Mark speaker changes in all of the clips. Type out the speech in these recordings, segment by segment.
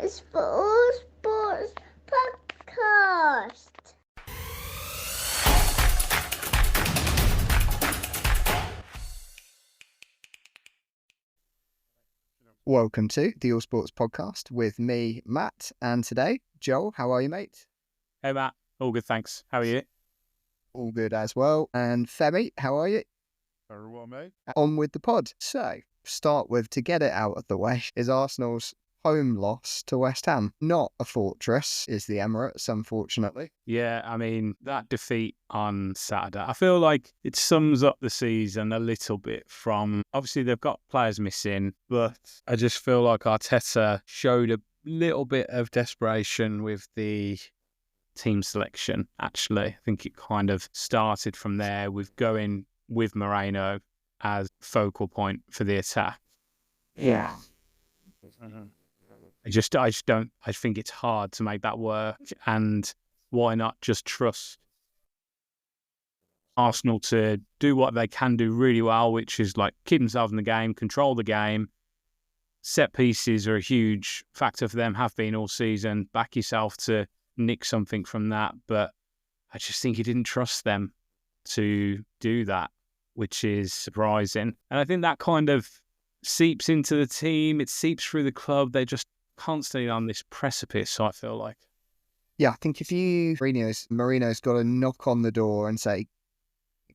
Speaker 1: Sports Podcast.
Speaker 2: Welcome to the All Sports Podcast with me, Matt, and today, Joel. How are you, mate?
Speaker 3: Hey, Matt. All good, thanks. How are you?
Speaker 2: All good as well. And Femi, how are you?
Speaker 4: Very well, mate.
Speaker 2: On with the pod. So, start with, to get it out of the way, is Arsenal's home loss to West Ham. Not a fortress, is the Emirates, unfortunately.
Speaker 3: Yeah, I mean, that defeat on Saturday, I feel like it sums up the season a little bit from, obviously they've got players missing, but I just feel like Arteta showed a little bit of desperation with the team selection, actually. I think it kind of started from there with going with Moreno as focal point for the attack.
Speaker 2: Yeah.
Speaker 3: Mm-hmm. I just don't. I think it's hard to make that work, and why not just trust Arsenal to do what they can do really well, which is like keep themselves in the game, control the game. Set pieces are a huge factor for them, have been all season. Back yourself to nick something from that, but I just think he didn't trust them to do that, which is surprising. And I think that kind of seeps into the team. It seeps through the club. They're just constantly on this precipice, I feel like.
Speaker 2: Yeah, I think if Marino's got to knock on the door and say,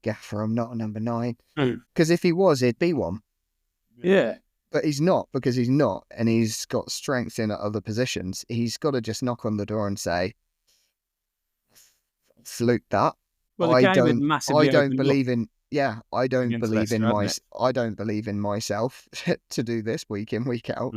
Speaker 2: Gaffer, I'm not a number 9. Because if he was, he'd be one.
Speaker 3: Yeah.
Speaker 2: But he's not, because he's not, and he's got strengths in other positions. He's got to just knock on the door and say, fluke that.
Speaker 3: Well, I don't
Speaker 2: believe in. Yeah, I don't believe in myself to do this week in, week out.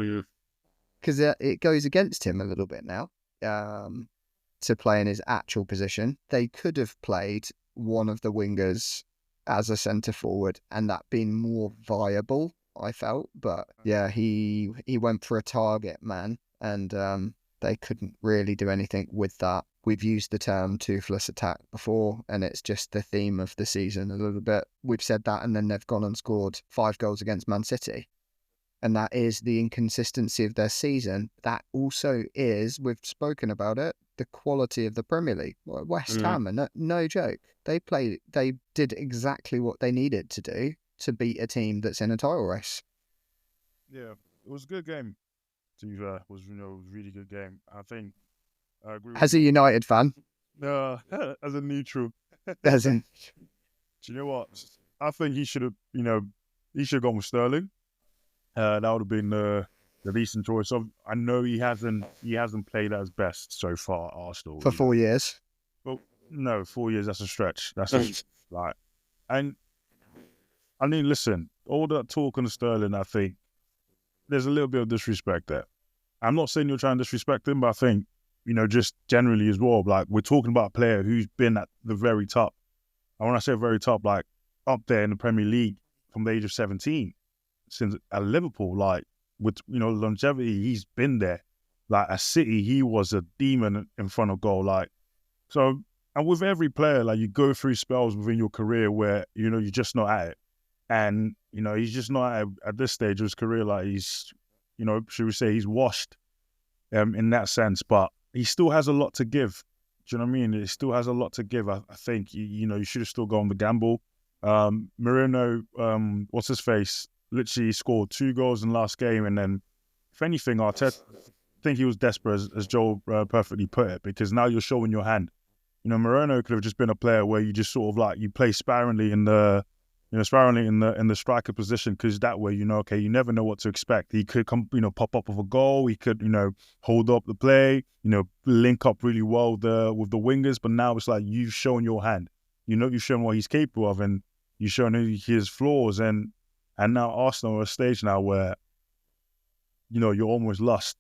Speaker 2: Because it goes against him a little bit now to play in his actual position. They could have played one of the wingers as a centre forward and that been more viable, I felt. But yeah, he went for a target man and they couldn't really do anything with that. We've used the term toothless attack before, and it's just the theme of the season a little bit. We've said that, and then they've gone and scored 5 goals against Man City. And that is the inconsistency of their season. That also is, we've spoken about it, the quality of the Premier League. West Ham, and no joke. They did exactly what they needed to do to beat a team that's in a title race.
Speaker 4: Yeah, it was a good game. To be fair, it was a really good game. I think I agree.
Speaker 2: As a United fan,
Speaker 4: as a neutral,
Speaker 2: as in,
Speaker 4: do you know what? I think he should have, gone with Sterling. That would have been the decent choice. I know he hasn't played at his best so far at Arsenal
Speaker 2: for 4 years.
Speaker 4: Well, no, 4 years. That's a stretch. And I mean, listen, all that talk on Sterling, I think there's a little bit of disrespect there. I'm not saying you're trying to disrespect him, but I think, just generally as well, like we're talking about a player who's been at the very top. And when I say very top, like up there in the Premier League from the age of 17, since at Liverpool, like with, longevity, he's been there. Like at City, he was a demon in front of goal. Like, so, and with every player, like you go through spells within your career where, you're just not at it. And, he's just not at this stage of his career. Like he's, should we say he's washed in that sense, but he still has a lot to give. Do you know what I mean? He still has a lot to give. I think, you should have still gone the gamble. Moreno, what's his face? Literally scored 2 goals in the last game. And then, if anything, Arteta, I think he was desperate, as Joel perfectly put it, because now you're showing your hand. Moreno could have just been a player where you just sort of like, you play sparingly in the striker position, because that way, okay, you never know what to expect. He could come, pop up with a goal. He could, hold up the play, link up really well with the wingers. But now it's like you've shown your hand. You've shown what he's capable of, and you've shown his flaws. And now Arsenal are at a stage now where, you're almost lost.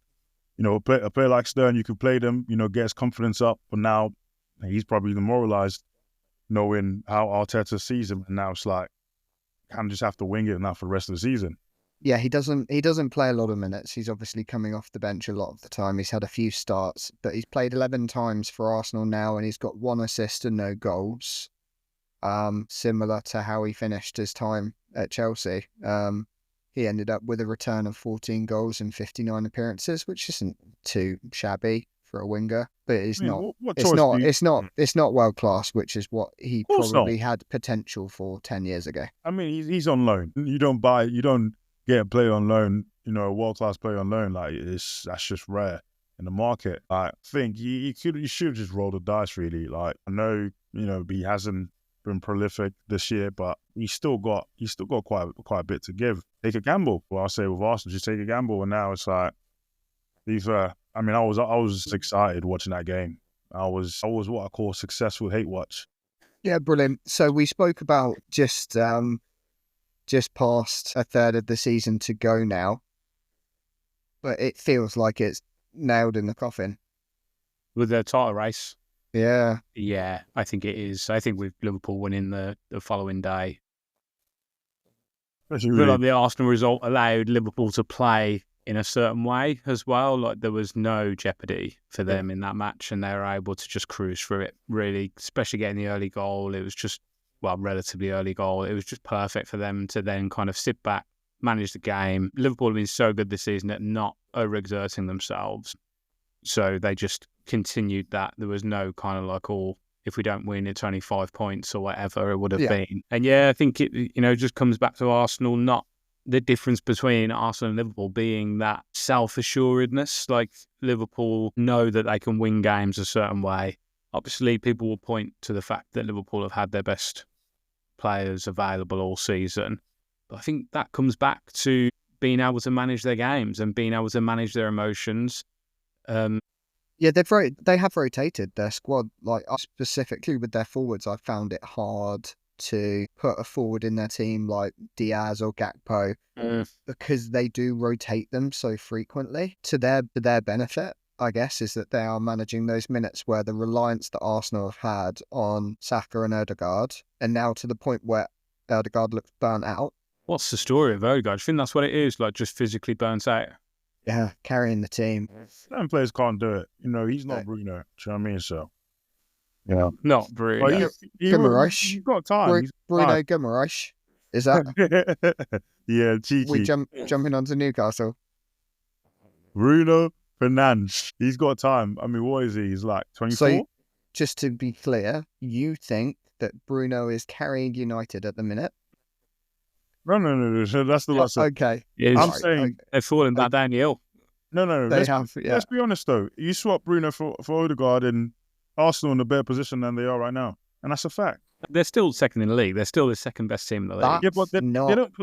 Speaker 4: A player like Stern, you could play them, get his confidence up, but now he's probably demoralised, knowing how Arteta sees him, and now it's like, kind of just have to wing it now for the rest of the season.
Speaker 2: Yeah, he doesn't play a lot of minutes. He's obviously coming off the bench a lot of the time. He's had a few starts, but he's played 11 times for Arsenal now, and he's got 1 assist and no goals. Similar to how he finished his time at Chelsea. He ended up with a return of 14 goals and 59 appearances, which isn't too shabby for a winger, but it's not.
Speaker 4: What
Speaker 2: It's
Speaker 4: choice
Speaker 2: not.
Speaker 4: do you-
Speaker 2: It's not. It's not world class, which is what he
Speaker 4: course
Speaker 2: probably had potential for 10 years ago.
Speaker 4: I mean, he's on loan. You don't get a player on loan, a world-class player on loan. Like, that's just rare in the market. I think you should have just rolled the dice, really. Like, I know, he hasn't been prolific this year, but he's still got quite a bit to give. Take a gamble. Well, I say with Arsenal, just take a gamble. And now it's like, I was excited watching that game. I was what I call a successful hate watch.
Speaker 2: Yeah, brilliant. So we spoke about just past a third of the season to go now, but it feels like it's nailed in the coffin.
Speaker 3: With the title race.
Speaker 2: Yeah.
Speaker 3: Yeah, I think it is. I think with Liverpool winning the following day. I feel like the Arsenal result allowed Liverpool to play in a certain way as well. Like, there was no jeopardy for them in that match, and they were able to just cruise through it, really, especially getting the early goal. It was just, relatively early goal. It was just perfect for them to then kind of sit back, manage the game. Liverpool have been so good this season at not overexerting themselves. So they just continued that. There was no kind of like, if we don't win, it's only 5 points or whatever it would have been. And I think it, just comes back to Arsenal, not the difference between Arsenal and Liverpool being that self-assuredness. Like, Liverpool know that they can win games a certain way. Obviously, people will point to the fact that Liverpool have had their best players available all season. But I think that comes back to being able to manage their games and being able to manage their emotions.
Speaker 2: They have rotated their squad. Like, specifically with their forwards, I found it hard to put a forward in their team like Diaz or Gakpo because they do rotate them so frequently. To their benefit, I guess, is that they are managing those minutes where the reliance that Arsenal have had on Saka and Odegaard, and now to the point where Odegaard looks burnt out.
Speaker 3: What's the story of Odegaard? I think that's what it is, like, just physically burnt out.
Speaker 2: Yeah, carrying the team.
Speaker 4: Certain players can't do it. He's not Bruno. Do you know what I mean? So,
Speaker 3: not Bruno.
Speaker 2: Guimaraes.
Speaker 4: You've got time.
Speaker 2: Bruno Guimaraes. Is that?
Speaker 4: Yeah, cheeky.
Speaker 2: We jumping onto Newcastle.
Speaker 4: Bruno Fernandes. He's got time. I mean, what is he? He's like 24?
Speaker 2: So, just to be clear, you think that Bruno is carrying United at the minute?
Speaker 4: No. That's the last.
Speaker 2: Okay.
Speaker 4: I'm saying
Speaker 3: they're falling back down the hill.
Speaker 4: No. Let's be honest though. You swap Bruno for Odegaard, and Arsenal in a better position than they are right now, and that's a fact.
Speaker 3: They're still second in the league. They're still the second best team in the league.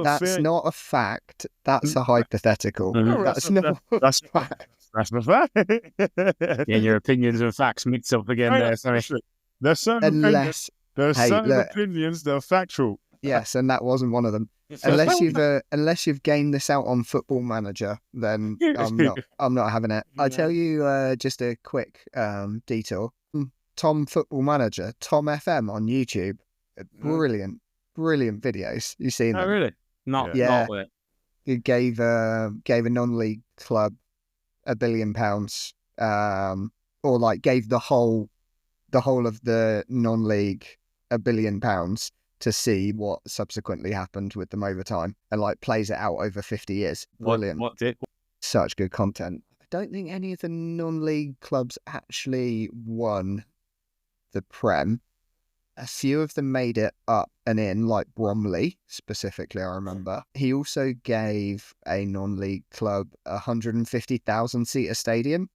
Speaker 2: That's not a fact. That's a hypothetical.
Speaker 4: No,
Speaker 2: that's not.
Speaker 4: That's fact. That's the fact.
Speaker 3: Your opinions and facts mixed up again there. Sorry.
Speaker 4: There's certain opinions that are factual.
Speaker 2: Yes, and that wasn't one of them. Unless you've gained this out on Football Manager, then I'm not having it. I tell you, just a quick detour. Tom Football Manager, Tom FM on YouTube, brilliant videos. You seen them?
Speaker 3: Oh, really? Not with it.
Speaker 2: He gave a non-league club £1 billion, or like gave the whole of the non-league £1 billion. To see what subsequently happened with them over time, and like plays it out over 50 years. Brilliant. Such good content. I don't think any of the non-league clubs actually won the Prem. A few of them made it up and in, like Bromley specifically, I remember. He also gave a non-league club 150,000 seater stadium,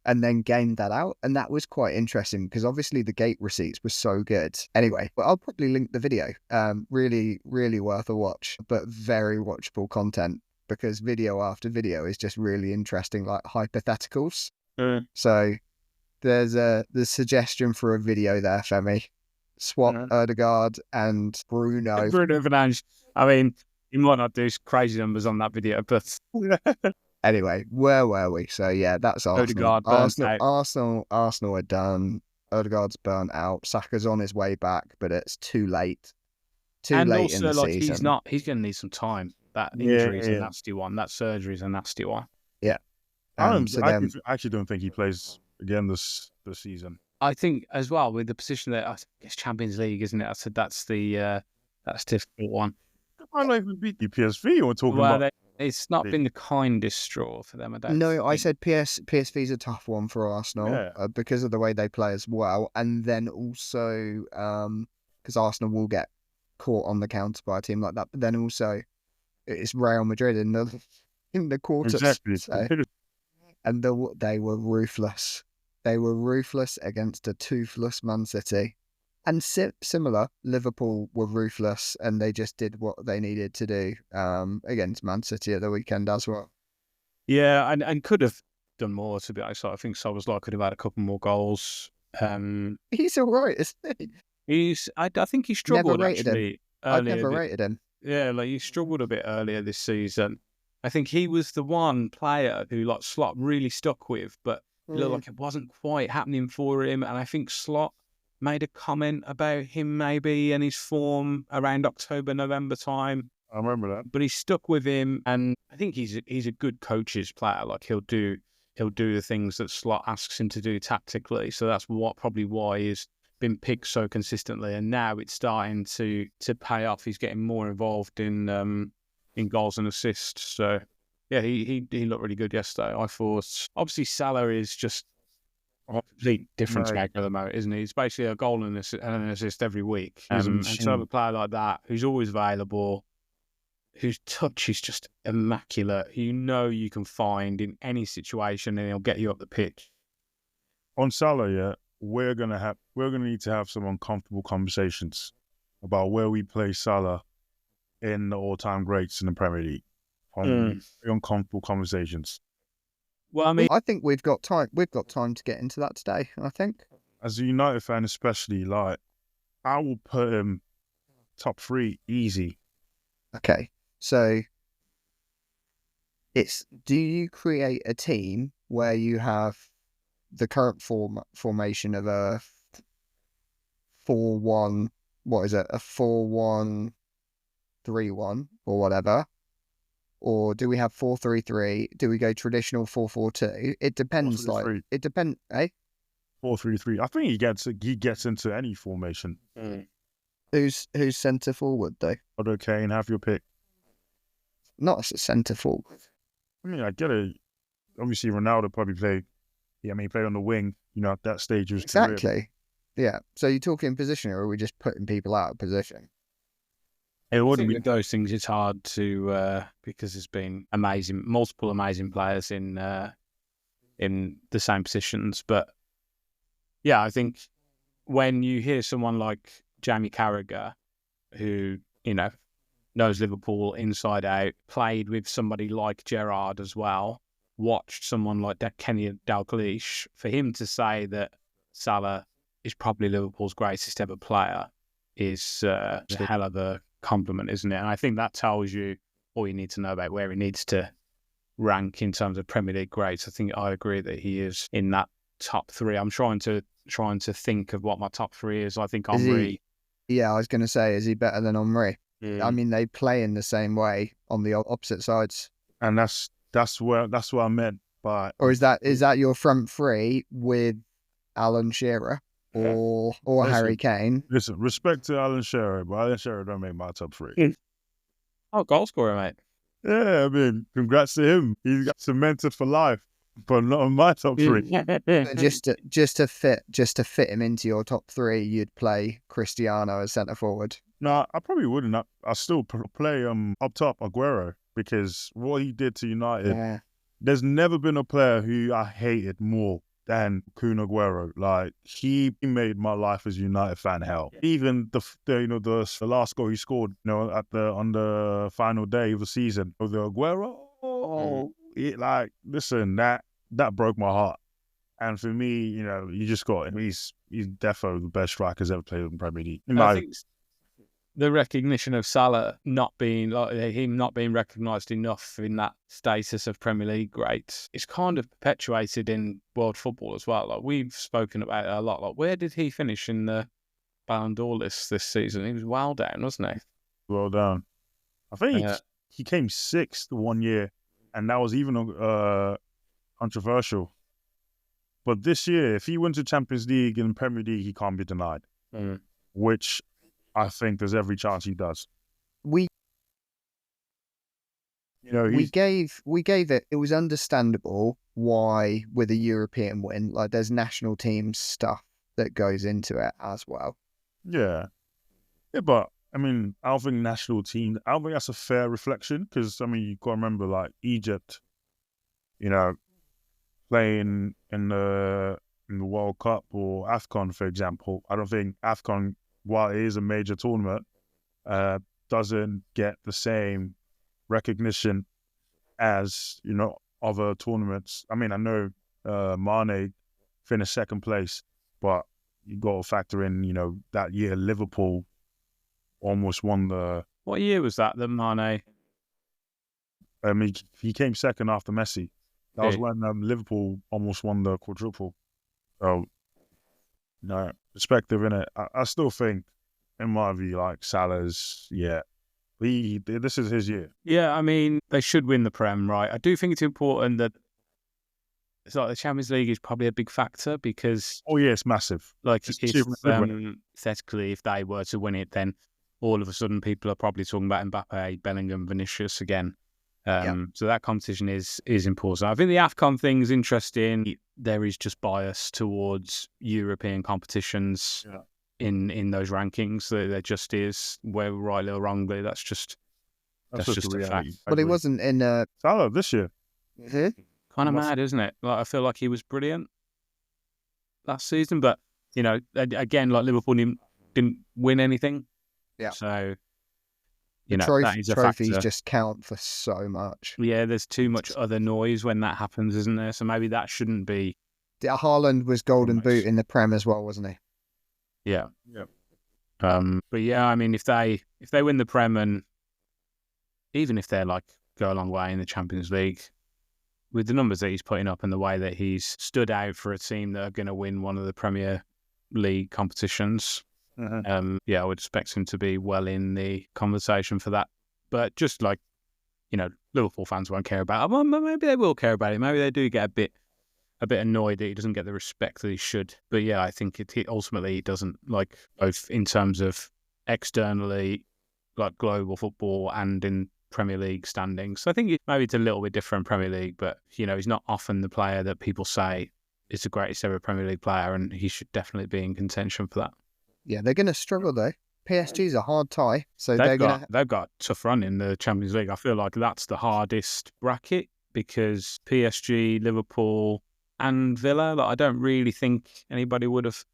Speaker 2: and then gained that out. And that was quite interesting because obviously the gate receipts were so good. Anyway, but I'll probably link the video. Really, really worth a watch, but very watchable content because video after video is just really interesting, like hypotheticals. So there's the suggestion for a video there, Femi. Swap Odegaard and Bruno.
Speaker 3: Bruno Fernandes. I mean, he might not do crazy numbers on that video, but...
Speaker 2: Anyway, where were we? So yeah, that's Arsenal. Arsenal are done. Odegaard's burnt out. Saka's on his way back, but it's too late.
Speaker 3: And
Speaker 2: late
Speaker 3: also,
Speaker 2: in the season.
Speaker 3: He's going to need some time. That injury is a nasty one. That surgery is a nasty one.
Speaker 2: Yeah.
Speaker 4: I actually don't think he plays again this season.
Speaker 3: I think as well with the position that it's Champions League, isn't it? I said that's the difficult one.
Speaker 4: I don't know if we beat the PSV or talking about.
Speaker 3: It's not been the kindest straw for them. I don't.
Speaker 2: No, I
Speaker 3: think.
Speaker 2: said PSV's a tough one for Arsenal because of the way they play as well, and then also because Arsenal will get caught on the counter by a team like that, but then also it's Real Madrid in the quarters.
Speaker 4: Exactly.
Speaker 2: So, and they were ruthless. They were ruthless against a toothless Man City. And similar, Liverpool were ruthless and they just did what they needed to do against Man City at the weekend as well.
Speaker 3: Yeah, and could have done more, to be honest. I think Szoboszlai could have had a couple more goals.
Speaker 2: He's all right, isn't he?
Speaker 3: I think he struggled,
Speaker 2: never rated
Speaker 3: actually.
Speaker 2: him. I've never rated him.
Speaker 3: Yeah, he struggled a bit earlier this season. I think he was the one player who Slot really stuck with, but it looked like it wasn't quite happening for him. And I think Slot made a comment about him maybe and his form around October, November time.
Speaker 4: I remember that.
Speaker 3: But he stuck with him, and I think he's a good coach's player. He'll do the things that Slot asks him to do tactically. So that's probably why he's been picked so consistently. And now it's starting to pay off. He's getting more involved in goals and assists. So yeah, he looked really good yesterday. I thought obviously Salah is just a complete different character at the moment, isn't he? It's basically a goal and an assist every week. And to have a player like that who's always available, whose touch is just immaculate, you can find in any situation, and he'll get you up the pitch.
Speaker 4: On Salah, we're gonna need to have some uncomfortable conversations about where we play Salah in the all-time greats in the Premier League. Uncomfortable conversations.
Speaker 3: Well, I mean,
Speaker 2: I think we've got time. We've got time to get into that today. I think,
Speaker 4: as a United fan, especially, I will put him top 3 easy.
Speaker 2: Okay, so do you create a team where you have the current formation of a 4-1? What is it? A 4-1-3-1 or whatever? Or do we have 4-3-3? Do we go traditional 4-4-2? It depends.
Speaker 4: 4-3-3.
Speaker 2: It depends. Eh?
Speaker 4: 4-3-3. I think he gets into any formation.
Speaker 2: Who's centre forward though?
Speaker 4: Odo Kane, have your pick.
Speaker 2: Not as a centre forward.
Speaker 4: I mean, I get it. Obviously, Ronaldo probably played. Yeah, I mean, he played on the wing. At that stage of his career.
Speaker 2: Exactly. Yeah. So you're talking position, or are we just putting people out of position?
Speaker 3: It wouldn't be those things. It's hard to because there's been multiple amazing players in the same positions. But yeah, I think when you hear someone like Jamie Carragher, who knows Liverpool inside out, played with somebody like Gerrard as well, watched someone like Kenny Dalglish, for him to say that Salah is probably Liverpool's greatest ever player is a hell of a compliment, isn't it? And I think that tells you all you need to know about where he needs to rank in terms of Premier League greats. I think I agree that he is in that top 3. I'm trying to think of what my top 3 is. I think Henry.
Speaker 2: Yeah, I was going to say, is he better than Henry? I mean, they play in the same way on the opposite sides,
Speaker 4: and that's what I meant by.
Speaker 2: Or is that your front 3 with Alan Shearer or Harry Kane?
Speaker 4: Listen, respect to Alan Shearer, but Alan Shearer don't make my top 3.
Speaker 3: Oh, goal scorer, mate.
Speaker 4: Yeah, I mean, congrats to him. He's got cemented for life, but not on my top 3.
Speaker 2: just to fit him into your top 3, you'd play Cristiano as centre forward.
Speaker 4: No, I probably wouldn't. I still play up top Aguero, because what he did to United, there's never been a player who I hated more than Kun Aguero. He made my life as a United fan hell. Even the last goal he scored, on the final day of the season, the Aguero, listen, that broke my heart. And for me, you just got him. He's defo the best strikers ever played in the Premier League.
Speaker 3: I think the recognition of Salah not being recognised enough in that status of Premier League greats, it's kind of perpetuated in world football as well. We've spoken about it a lot. Where did he finish in the Ballon d'Or list this season? He was well down, wasn't he?
Speaker 4: Well down. I think he came 6th one year, and that was even controversial. But this year, if he wins the Champions League and Premier League, he can't be denied. Which I think there's every chance he does.
Speaker 2: we gave it. It was understandable why with a European win, like there's national team stuff that goes into it as well.
Speaker 4: Yeah, but I mean, I don't think national team. I don't think that's a fair reflection because I mean, you got to remember like Egypt, playing in the World Cup or AFCON, for example. I don't think AFCON, while it is a major tournament, doesn't get the same recognition as other tournaments. I mean, I know Mane finished second place, but you got to factor in that year Liverpool almost won the.
Speaker 3: What year was that Mane?
Speaker 4: He came second after Messi. That was when Liverpool almost won the quadruple. So, perspective in it. I still think, in my view, like Salah's, this is his year.
Speaker 3: Yeah, I mean, they should win the Prem, right? I do think it's important that it's like the Champions League is probably a big factor because...
Speaker 4: Oh, yeah, it's massive.
Speaker 3: Like, hypothetically, if they were to win it, then all of a sudden people are probably talking about Mbappe, Bellingham, Vinicius again. So that competition is important. I think the AFCON thing is interesting. There is just bias towards European competitions in those rankings. There just is, whether rightly or wrongly. That's just a fact.
Speaker 2: But he wasn't in
Speaker 4: Salah this year.
Speaker 3: Kind of mad, isn't it? Like I feel like he was brilliant last season, but again, like Liverpool didn't win anything.
Speaker 2: Yeah.
Speaker 3: So.
Speaker 2: That is a trophies factor. Just count for so much.
Speaker 3: Yeah, there's too much other noise when that happens, isn't there? So maybe that shouldn't be.
Speaker 2: Haaland was golden boot in the Prem as well, wasn't he?
Speaker 3: Yeah. But yeah, I mean, if they win the Prem and even if they're like go a long way in the Champions League, with the numbers that he's putting up and the way that he's stood out for a team that are going to win one of the Premier League competitions. I would expect him to be well in the conversation for that. But just like, Liverpool fans won't care about it. Well, maybe they will care about it. Maybe they do get a bit annoyed that he doesn't get the respect that he should. But yeah, I think it ultimately he doesn't, like both in terms of externally, like global football and in Premier League standings. So I think maybe it's a little bit different in Premier League, but he's not often the player that people say is the greatest ever Premier League player, and he should definitely be in contention for that.
Speaker 2: Yeah, they're going to struggle though. PSG's a hard tie, so
Speaker 3: they've got a tough run in the Champions League. I feel like that's the hardest bracket because PSG, Liverpool, and Villa. Like, I don't really think anybody would have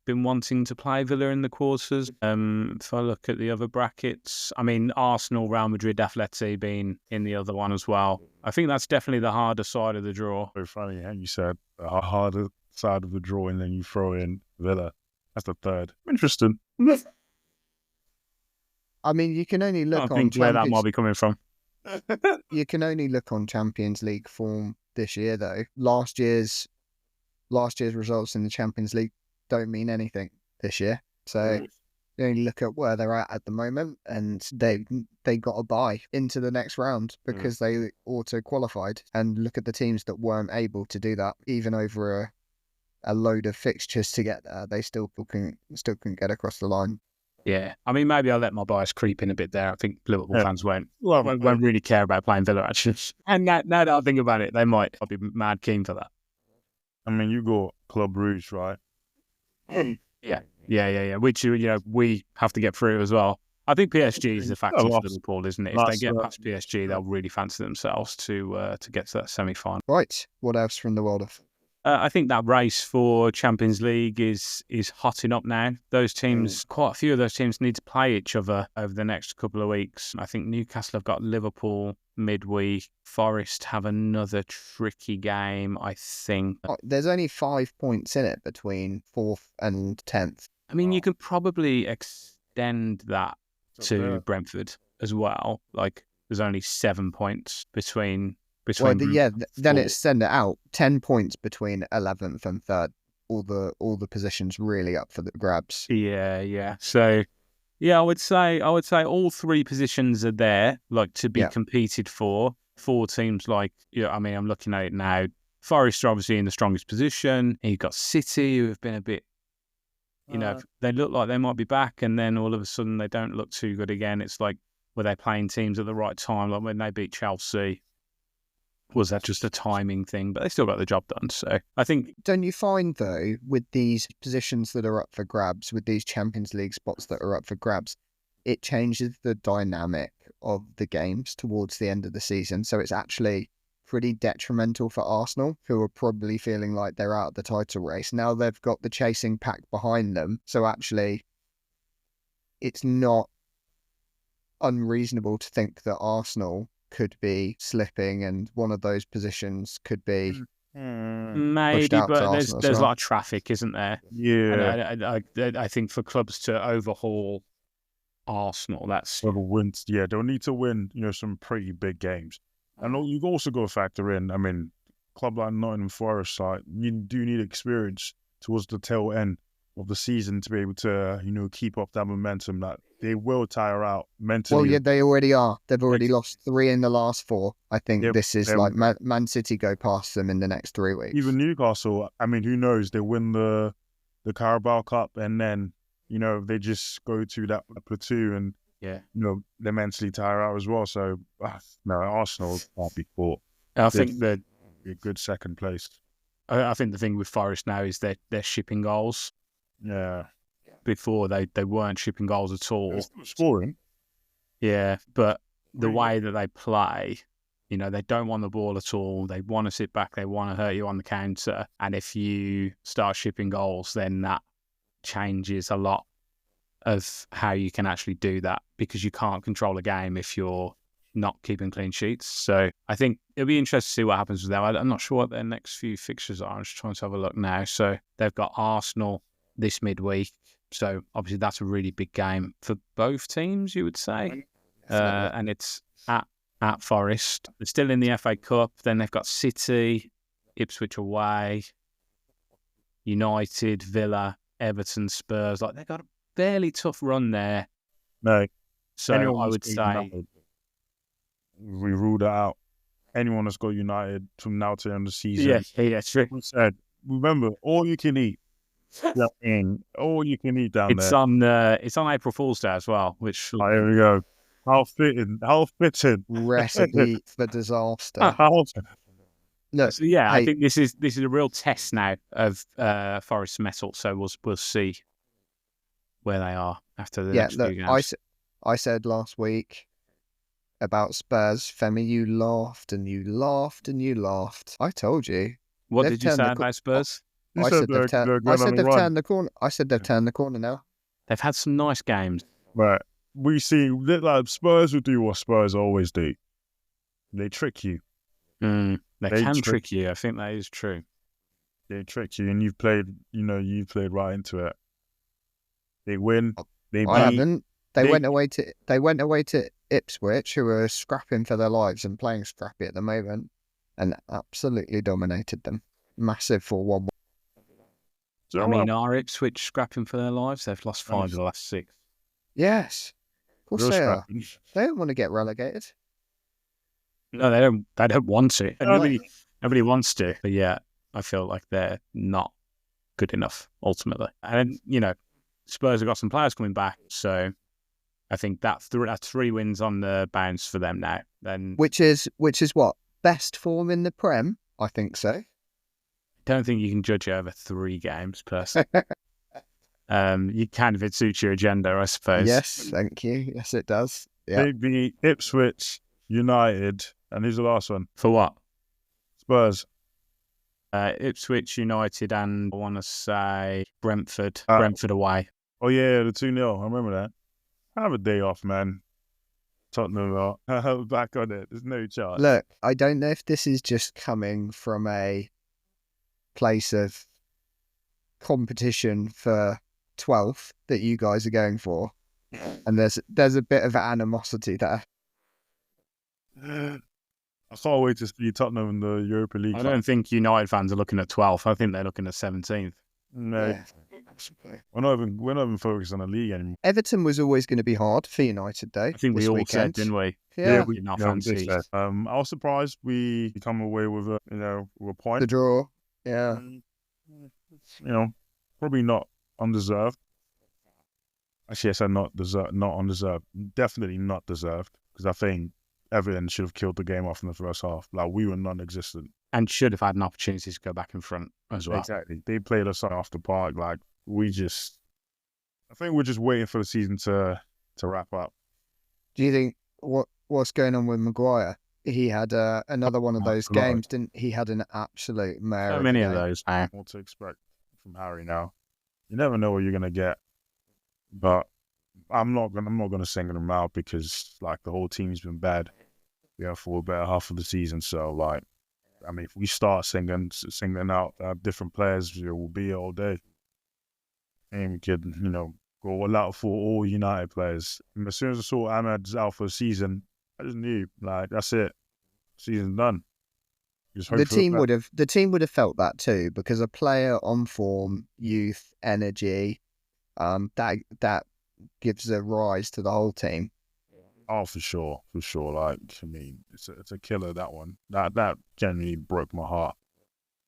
Speaker 3: been wanting to play Villa in the quarters. If I look at the other brackets, I mean, Arsenal, Real Madrid, Atleti being in the other one as well. I think that's definitely the harder side of the draw.
Speaker 4: Very funny, and you said the harder side of the draw, and then you throw in Villa. That's the third. Interesting.
Speaker 2: I mean, you can only look on
Speaker 3: where that might be coming from.
Speaker 2: You can only look on Champions League form this year, though. Last year's results in the Champions League don't mean anything this year. So you only look at where they're at the moment, and they got a bye into the next round because they auto qualified. And look at the teams that weren't able to do that, even over a load of fixtures to get there. They still couldn't get across the line.
Speaker 3: Yeah, I mean, maybe I'll let my bias creep in a bit there. I think Liverpool fans won't really care about playing Villa, actually. And now that I think about it, they might be mad keen for that.
Speaker 4: I mean, you got Club Rouge, right?
Speaker 3: Yeah. Which, we have to get through as well. I think PSG is the factor for Liverpool, isn't it? If they get past PSG, they'll really fancy themselves to get to that semi-final.
Speaker 2: Right. What else from the world of?
Speaker 3: I think that race for Champions League is hotting up now. Those teams, quite a few of those teams need to play each other over the next couple of weeks. I think Newcastle have got Liverpool midweek. Forest have another tricky game, I think.
Speaker 2: There's only 5 points in it between 4th and 10th.
Speaker 3: I mean, you could probably extend that to Brentford as well. Like, there's only 7 points between
Speaker 2: then it's send it out. 10 points between 11th and 3rd. All the positions really up for the grabs.
Speaker 3: Yeah. So, I would say all 3 positions are there, like to be competed for. 4 teams, like I mean, I'm looking at it now. Forest are obviously in the strongest position. You've got City, who have been a bit, they look like they might be back, and then all of a sudden they don't look too good again. It's like Were they playing teams at the right time? Like when they beat Chelsea, was that just a timing thing? But they still got the job done. So I think...
Speaker 2: Don't you find, though, with these positions that are up for grabs, with these Champions League spots that are up for grabs, it changes the dynamic of the games towards the end of the season. So it's actually pretty detrimental for Arsenal, who are probably feeling like they're out of the title race. Now they've got the chasing pack behind them. So actually, it's not unreasonable to think that Arsenal could be slipping and one of those positions could be
Speaker 3: maybe,
Speaker 2: out to
Speaker 3: but
Speaker 2: Arsenal as
Speaker 3: there's a
Speaker 2: well.
Speaker 3: lot of traffic, isn't there?
Speaker 4: Yeah.
Speaker 3: And I think for clubs to overhaul Arsenal, that's...
Speaker 4: Wins. Yeah, they'll need to win, some pretty big games. And you've also got to factor in, I mean, club like Nottingham Forest, like, you do need experience towards the tail end of the season to be able to, keep up that momentum. That they will tire out mentally.
Speaker 2: Well, yeah, they already are. They've already lost 3 in the last 4. I think this is like Man City go past them in the next 3 weeks.
Speaker 4: Even Newcastle, I mean, who knows? They win the Carabao Cup and then, they just go to that platoon and, they mentally tire out as well. So, no, Arsenal can't be caught.
Speaker 3: I think that
Speaker 4: a good second place.
Speaker 3: I think the thing with Forest now is they're shipping goals.
Speaker 4: Yeah.
Speaker 3: Before they weren't shipping goals at all.
Speaker 4: They're scoring.
Speaker 3: Yeah, but the way that they play, they don't want the ball at all. They want to sit back. They want to hurt you on the counter. And if you start shipping goals, then that changes a lot of how you can actually do that, because you can't control a game if you're not keeping clean sheets. So I think it'll be interesting to see what happens with them. I'm not sure what their next few fixtures are. I'm just trying to have a look now. So they've got Arsenal this midweek. So obviously that's a really big game for both teams, you would say. And it's at Forest. They're still in the FA Cup. Then they've got City, Ipswich away, United, Villa, Everton, Spurs. Like, they've got a fairly tough run there.
Speaker 4: No.
Speaker 3: So I would say...
Speaker 4: United, we ruled it out. Anyone that's got United from now to the end of the season.
Speaker 3: Yeah, true.
Speaker 4: Remember, all you can eat. All you can eat down there.
Speaker 3: It's on April Fool's Day as well, which...
Speaker 4: Oh, here we go. How fitting.
Speaker 2: Recipe for disaster.
Speaker 3: Look, so yeah, I think this is a real test now of Forest's mettle. So we'll see where they are after the next few games.
Speaker 2: I said last week about Spurs, Femi, you laughed and you laughed and you laughed. I told you.
Speaker 3: What did you say about Spurs?
Speaker 2: I said they've turned the corner. I said they've turned the corner now.
Speaker 3: They've had some nice games.
Speaker 4: Right. We see like Spurs will do what Spurs always do. They trick you.
Speaker 3: They can trick you. I think that is true.
Speaker 4: They trick you, and you've played right into it. They win.
Speaker 2: I haven't. They went away to Ipswich, who are scrapping for their lives and playing scrappy at the moment, and absolutely dominated them. Massive 4-1.
Speaker 3: I mean, are Ipswich scrapping for their lives? They've lost 5 of the last 6.
Speaker 2: Yes, of course they are. They don't want to get relegated.
Speaker 3: No, they don't. They don't want to. Nobody wants to. But yeah, I feel like they're not good enough ultimately. And Spurs have got some players coming back, so I think that's 3 wins on the bounce for them now. Then
Speaker 2: which is what, best form in the Prem? I think so.
Speaker 3: Don't think you can judge it over 3 games, personally. You can if it suits your agenda, I suppose.
Speaker 2: Yes, thank you. Yes, it does. Yeah.
Speaker 4: They beat Ipswich, United, and who's the last one?
Speaker 3: For what?
Speaker 4: Spurs.
Speaker 3: Ipswich, United, and I want to say Brentford. Brentford away.
Speaker 4: Oh yeah, the 2-0. I remember that. Have a day off, man. Tottenham are back on it. There's no chance.
Speaker 2: Look, I don't know if this is just coming from a place of competition for 12th that you guys are going for, and there's a bit of animosity there.
Speaker 4: I can't wait to see Tottenham in the Europa League.
Speaker 3: I don't think United fans are looking at 12th. I think they're looking at 17th.
Speaker 4: No,
Speaker 2: Yeah.
Speaker 4: we're not even focused on the league anymore.
Speaker 2: Everton was always going to be hard for United, though.
Speaker 3: I think we all said, didn't we?
Speaker 2: Yeah,
Speaker 3: we not fancy.
Speaker 4: I was surprised we come away with a point.
Speaker 2: the draw. Yeah,
Speaker 4: Probably not undeserved. Actually, I said not deserved, not undeserved. Definitely not deserved, because I think Everton should have killed the game off in the first half. Like, we were non-existent.
Speaker 3: And should have had an opportunity to go back in front as well.
Speaker 4: Exactly. They played us off the park. Like, I think we're just waiting for the season to wrap up.
Speaker 2: Do you think what's going on with Maguire? He had another one of those games, didn't he? Had an absolute mare.
Speaker 3: So many of those.
Speaker 4: What to expect from Harry now? You never know what you're gonna get, but I'm not gonna single him out, because like the whole team's been bad, for a better half of the season. So like, I mean, if we start singling out different players, we'll be here all day, and we could go all out for all United players. And as soon as I saw Ahmed's out for a season, I just knew, like, that's it. Season's done.
Speaker 2: The team would have felt that too, because a player on form, youth, energy, that gives a rise to the whole team.
Speaker 4: Oh, for sure. Like, I mean, it's a killer, that one. That genuinely broke my heart.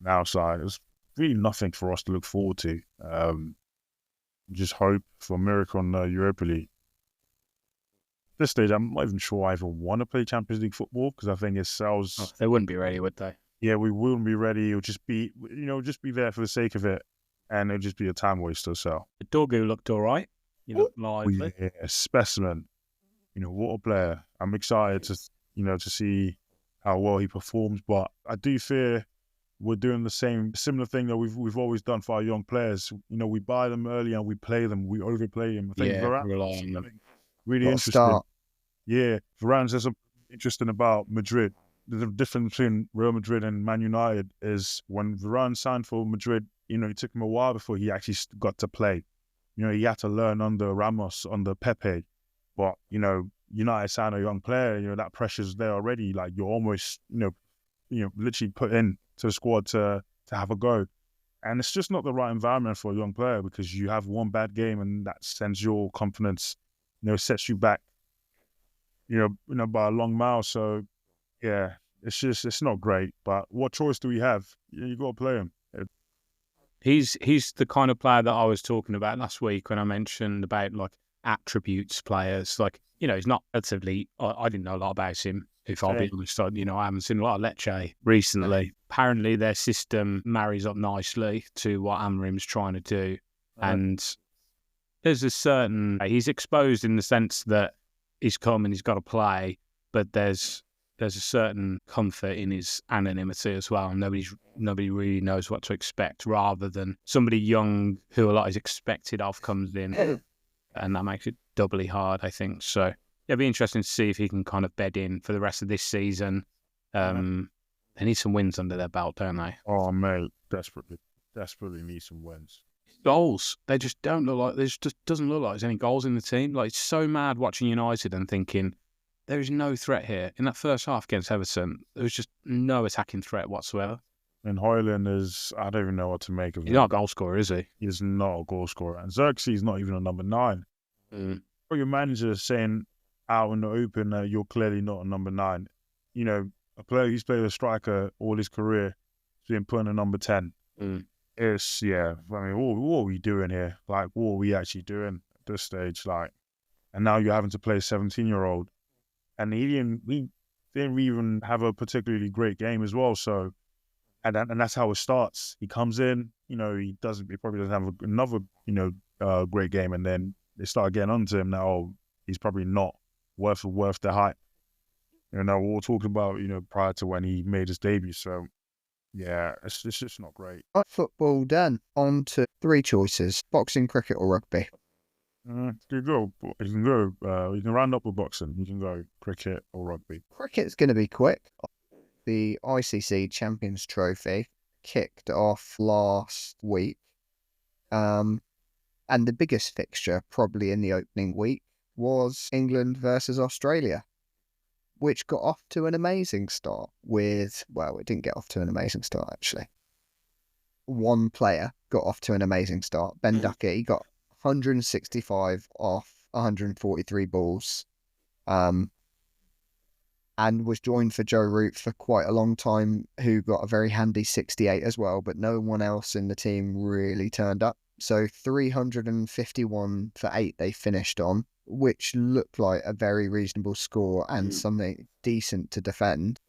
Speaker 4: Now, it was really nothing for us to look forward to. Just hope for a miracle in the Europa League. At this stage, I'm not even sure I even want to play Champions League football, because I think it sells.
Speaker 3: Oh, they wouldn't be ready, would they?
Speaker 4: Yeah, we wouldn't be ready. It would just be, just be there for the sake of it, and it'd just be a time waster. So
Speaker 3: Dorgu looked all right. You look lively.
Speaker 4: Yeah, specimen. What a player. I'm excited to see how well he performs, but I do fear we're doing the similar thing that we've always done for our young players. We buy them early and we play them. We overplay them. I think
Speaker 3: rely on them.
Speaker 4: Really interesting.
Speaker 2: Start.
Speaker 4: Yeah, Varane says something interesting about Madrid. The difference between Real Madrid and Man United is when Varane signed for Madrid, it took him a while before he actually got to play. He had to learn under Ramos, under Pepe. But, United signed a young player, that pressure's there already. Like, you're almost, literally put in to the squad to have a go. And it's just not the right environment for a young player, because you have one bad game and that sends your confidence, sets you back, by a long mile. So, yeah, it's not great. But what choice do we have? You got to play him.
Speaker 3: He's the kind of player that I was talking about last week when I mentioned about like attributes players. Like, he's not relatively. I didn't know a lot about him. If I'll be honest, I haven't seen a lot of Lecce recently. Apparently, their system marries up nicely to what Amorim's trying to do, and there's a certain. He's exposed in the sense that he's come and he's got to play, but there's a certain comfort in his anonymity as well. Nobody really knows what to expect, rather than somebody young who a lot is expected of comes in, and that makes it doubly hard, I think. So yeah, it'll be interesting to see if he can kind of bed in for the rest of this season. They need some wins under their belt, don't they?
Speaker 4: Oh mate, desperately need some wins.
Speaker 3: Goals, they just don't look like. There just doesn't look like there's any goals in the team. Like, it's so mad watching United and thinking, there is no threat here. In that first half against Everton, there was just no attacking threat whatsoever.
Speaker 4: And Højlund I don't even know what to make of him.
Speaker 3: He's not a goal scorer, is he?
Speaker 4: He's not a goal scorer. And Xerxes not even a number 9. Or your manager saying out in the open that you're clearly not a number 9. A player who's played a striker all his career has been put in a number 10. It's, I mean, what are we doing here? Like, what are we actually doing at this stage? Like, and now you're having to play a 17-year-old. And he didn't even have a particularly great game as well. So, and that's how it starts. He comes in, he probably doesn't have another, great game, and then they start getting onto him now. He's probably not worth the hype. Now we're all talking about, prior to when he made his debut. So, yeah, it's just not great.
Speaker 2: Football done. On to 3 choices: boxing, cricket, or rugby.
Speaker 4: You can go. You can round up with boxing. You can go cricket or rugby.
Speaker 2: Cricket's going to be quick. The ICC Champions Trophy kicked off last week, and the biggest fixture probably in the opening week was England versus Australia, which got off to an amazing start with, well, it didn't get off to an amazing start actually. One player got off to an amazing start. Ben Duckett, got 165 off 143 balls, and was joined for Joe Root for quite a long time, who got a very handy 68 as well, but no one else in the team really turned up. So 351 for 8 they finished on, which looked like a very reasonable score and something decent to defend.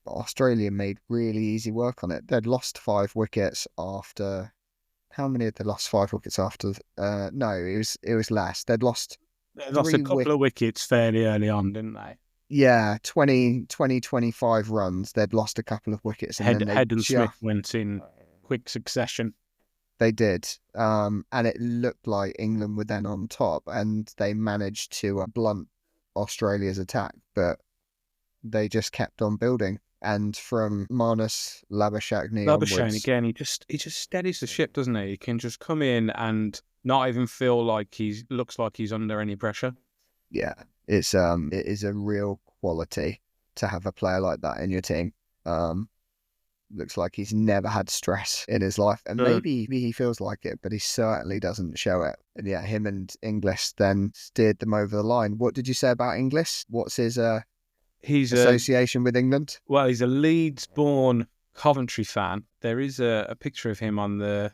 Speaker 2: But Australia made really easy work on it. They'd lost 5 wickets after... How many had they lost 5 wickets after? No, it was less. They'd lost...
Speaker 3: They lost a couple of wickets fairly early on, didn't they?
Speaker 2: Yeah, 25 runs. They'd lost a couple of wickets. And then
Speaker 3: Head and Smith went in quick succession.
Speaker 2: They did. And it looked like England were then on top, and they managed to blunt Australia's attack, but they just kept on building. And from Marnus Labuschagne onwards...
Speaker 3: again, he just steadies the ship, doesn't he? He can just come in and not even feel like looks like he's under any pressure.
Speaker 2: Yeah, it is a real quality to have a player like that in your team. Looks like he's never had stress in his life, and maybe he feels like it, but he certainly doesn't show it. And yeah, him and Inglis then steered them over the line. What did you say about Inglis? What's his association with England?
Speaker 3: Well, he's a Leeds-born Coventry fan. There is a picture of him on the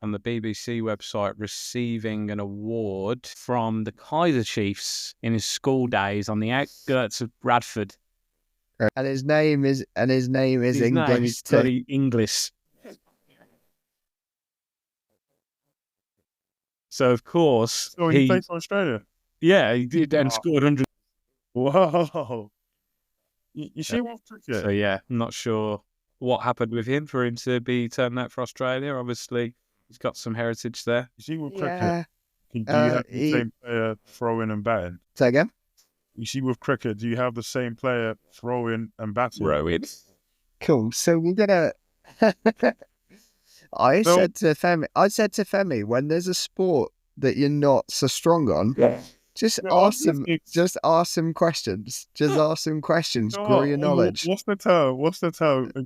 Speaker 3: BBC website receiving an award from the Kaiser Chiefs in his school days on the outskirts of Bradford.
Speaker 2: And his name is Inglis.
Speaker 3: Inglis. So of course
Speaker 4: he played for Australia.
Speaker 3: Yeah, he did and scored 100.
Speaker 4: Whoa! You see what cricket?
Speaker 3: So yeah, I'm not sure what happened with him for him to be turned out for Australia. Obviously, he's got some heritage there.
Speaker 4: You see what cricket? Do you have the same player throwing and batting?
Speaker 2: Say again?
Speaker 4: You see with cricket, do you have the same player throwing and batting?
Speaker 3: Throwing.
Speaker 2: Cool. So we're gonna. I said to Femi, when there's a sport that you're not so strong on, just ask some questions. Just ask some questions. Grow your knowledge.
Speaker 4: What's the toe?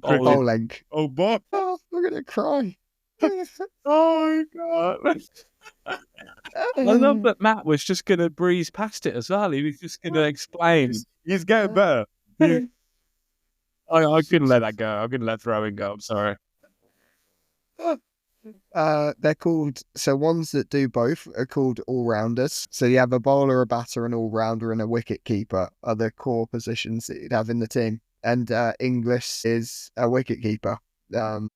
Speaker 2: Bowling.
Speaker 4: Oh, Bob.
Speaker 2: Oh, I'm gonna cry.
Speaker 4: Oh my God.
Speaker 3: I love that Matt was just going to breeze past it as well. He was just going to explain.
Speaker 4: He's getting better.
Speaker 3: I couldn't let that go. I couldn't let throwing go. I'm sorry.
Speaker 2: They're called... So ones that do both are called all-rounders. So you have a bowler, a batter, an all-rounder, and a wicket-keeper are the core positions that you'd have in the team. And Inglis is a wicket-keeper.
Speaker 4: Well,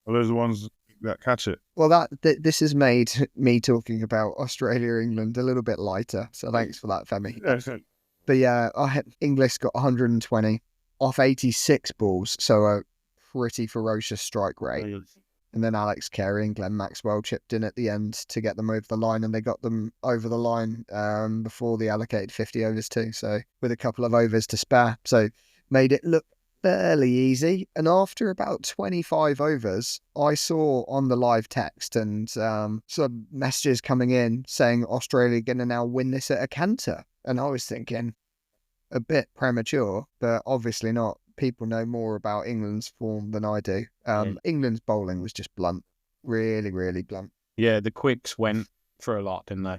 Speaker 4: those are the ones that catch it.
Speaker 2: Well, this has made me talking about Australia, England a little bit lighter. So thanks for that, Femi. But yeah, Inglis got 120 off 86 balls, so a pretty ferocious strike rate. And then Alex Carey and Glenn Maxwell chipped in at the end to get them over the line, and they got them over the line before the allocated 50 overs too. So with a couple of overs to spare, so made it look fairly easy. And after about 25 overs, I saw on the live text and some messages coming in saying Australia going to now win this at a canter. And I was thinking, a bit premature, but obviously not. People know more about England's form than I do. England's bowling was just blunt. Really, really blunt.
Speaker 3: Yeah, the quicks went for a lot, didn't they?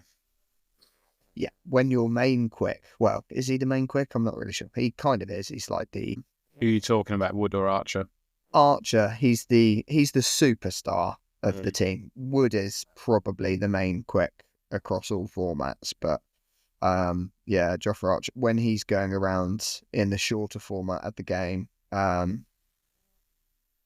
Speaker 2: Yeah, when your main quick, well, is he the main quick? I'm not really sure. He kind of is. He's like the...
Speaker 3: Who are you talking about, Wood or Archer?
Speaker 2: Archer, he's the superstar of the team. Wood is probably the main quick across all formats, but yeah, Jofra Archer, when he's going around in the shorter format of the game,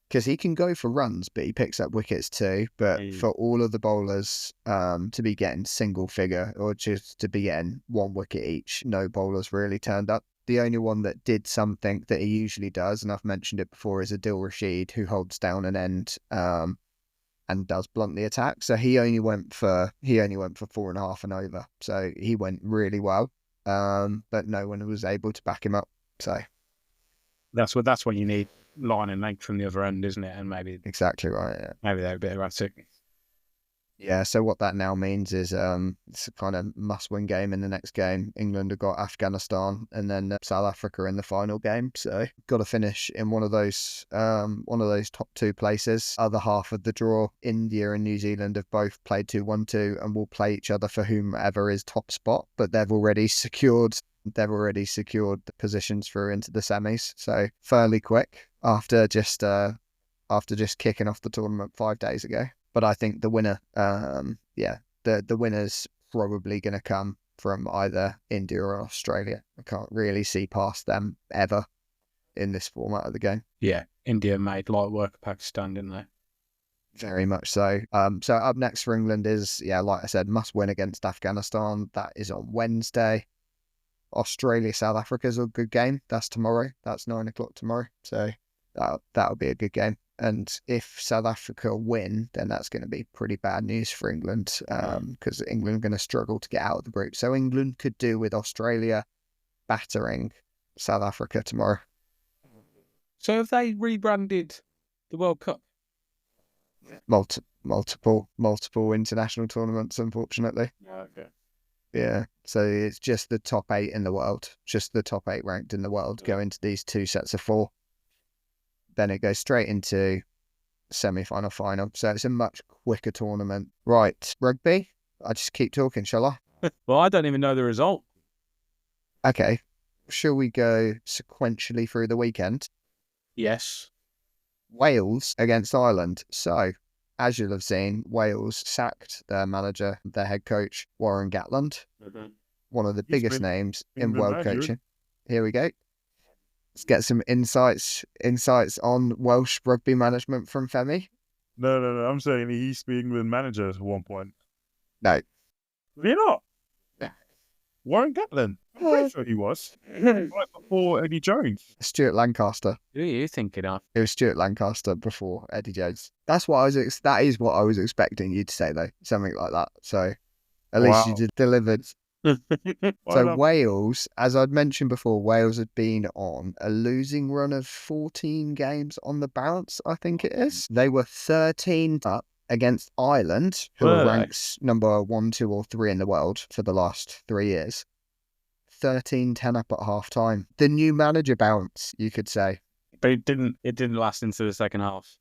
Speaker 2: because he can go for runs, but he picks up wickets too. But for all of the bowlers to be getting single figure or just to be getting 1 wicket each, no bowlers really turned up. The only one that did something that he usually does, and I've mentioned it before, is Adil Rashid, who holds down an end and does blunt the attack. So he only went for 4.5 and over. So he went really well, but no one was able to back him up. So
Speaker 3: that's what you need, line and length from the other end, isn't it? And maybe
Speaker 2: exactly right. Yeah.
Speaker 3: Maybe they're a bit erratic.
Speaker 2: Yeah, so what that now means is it's a kind of must-win game in the next game. England have got Afghanistan and then South Africa in the final game. So got to finish in one of those top 2 places. Other half of the draw, India and New Zealand have both played 2-1-2 and will play each other for whomever is top spot. But they've already secured the positions through into the semis. So fairly quick after just kicking off the tournament 5 days ago. But I think the winner, the winner's probably going to come from either India or Australia. I can't really see past them ever in this format of the game.
Speaker 3: Yeah, India made light work of Pakistan, didn't they?
Speaker 2: Very much so. So up next for England is, like I said, must win against Afghanistan. That is on Wednesday. Australia, South Africa's a good game. That's tomorrow. That's 9 o'clock tomorrow. So that'll be a good game. And if South Africa win, then that's going to be pretty bad news for England, because England are going to struggle to get out of the group. So England could do with Australia battering South Africa tomorrow.
Speaker 3: So have they rebranded the World Cup?
Speaker 2: Multiple international tournaments, unfortunately.
Speaker 3: Okay.
Speaker 2: Yeah, so it's just the top 8 in the world, just the top 8 ranked in the world go into these 2 sets of 4. Then it goes straight into semi-final, final. So it's a much quicker tournament. Right, rugby. I just keep talking, shall I?
Speaker 3: Well, I don't even know the result.
Speaker 2: Okay, shall we go sequentially through the weekend?
Speaker 3: Yes.
Speaker 2: Wales against Ireland. So, as you'll have seen, Wales sacked their manager, their head coach, Warren Gatland, one of the biggest names in world coaching. Here we go. Let's get some insights on Welsh rugby management from Femi.
Speaker 4: No. I'm saying he used to be England manager at one point.
Speaker 2: No.
Speaker 4: You're not?
Speaker 2: Yeah.
Speaker 4: Warren Gatland. I'm pretty sure he was. Right before Eddie Jones.
Speaker 2: Stuart Lancaster.
Speaker 3: Who are you thinking of?
Speaker 2: It was Stuart Lancaster before Eddie Jones. That is what I was expecting you to say, though. Something like that. So at least you delivered. So Wales, as I'd mentioned before, Wales had been on a losing run of 14 games on the bounce, I think it is. They were 13 up against Ireland, who are ranked number 1, 2 or 3 in the world for the last 3 years. 13-10 up at half time. The new manager bounce, you could say.
Speaker 3: But it didn't last into the second half.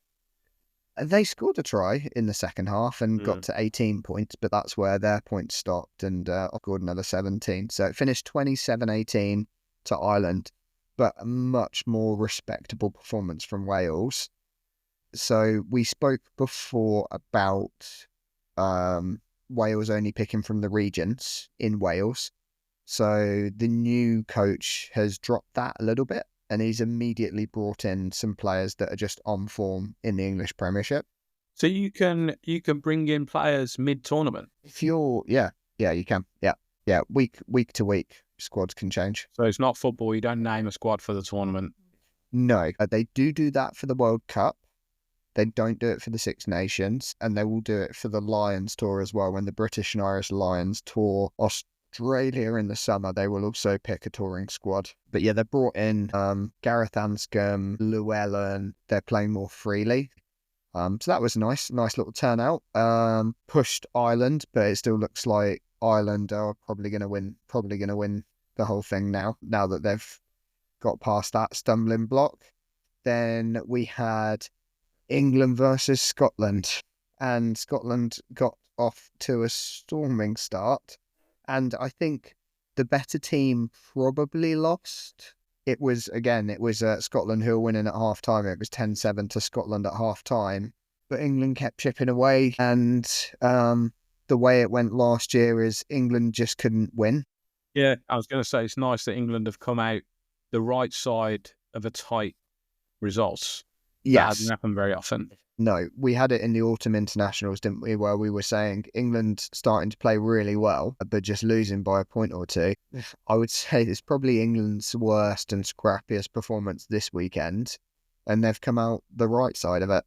Speaker 2: They scored a try in the second half and got to 18 points, but that's where their points stopped, and scored another 17. So it finished 27-18 to Ireland, but a much more respectable performance from Wales. So we spoke before about Wales only picking from the regions in Wales. So the new coach has dropped that a little bit, and he's immediately brought in some players that are just on form in the English Premiership.
Speaker 3: So you can bring in players mid-tournament?
Speaker 2: If you're, you can. Yeah. Week to week, squads can change.
Speaker 3: So it's not football. You don't name a squad for the tournament.
Speaker 2: No, they do that for the World Cup. They don't do it for the Six Nations, and they will do it for the Lions tour as well. When the British and Irish Lions tour Australia in the summer, they will also pick a touring squad. But yeah, they brought in Gareth Anscombe, Llewellyn. They're playing more freely. So that was nice little turnout. Pushed Ireland, but it still looks like Ireland are probably going to win the whole thing now that they've got past that stumbling block. Then we had England versus Scotland, and Scotland got off to a storming start. And I think the better team probably lost. It was Scotland who were winning at half time. It was 10-7 to Scotland at half time. But England kept chipping away. And the way it went last year is England just couldn't win.
Speaker 3: Yeah, I was going to say it's nice that England have come out the right side of a tight results.
Speaker 2: Yes.
Speaker 3: That hasn't happened very often.
Speaker 2: No, we had it in the autumn internationals, didn't we, where we were saying England starting to play really well, but just losing by a point or two. I would say it's probably England's worst and scrappiest performance this weekend, and they've come out the right side of it.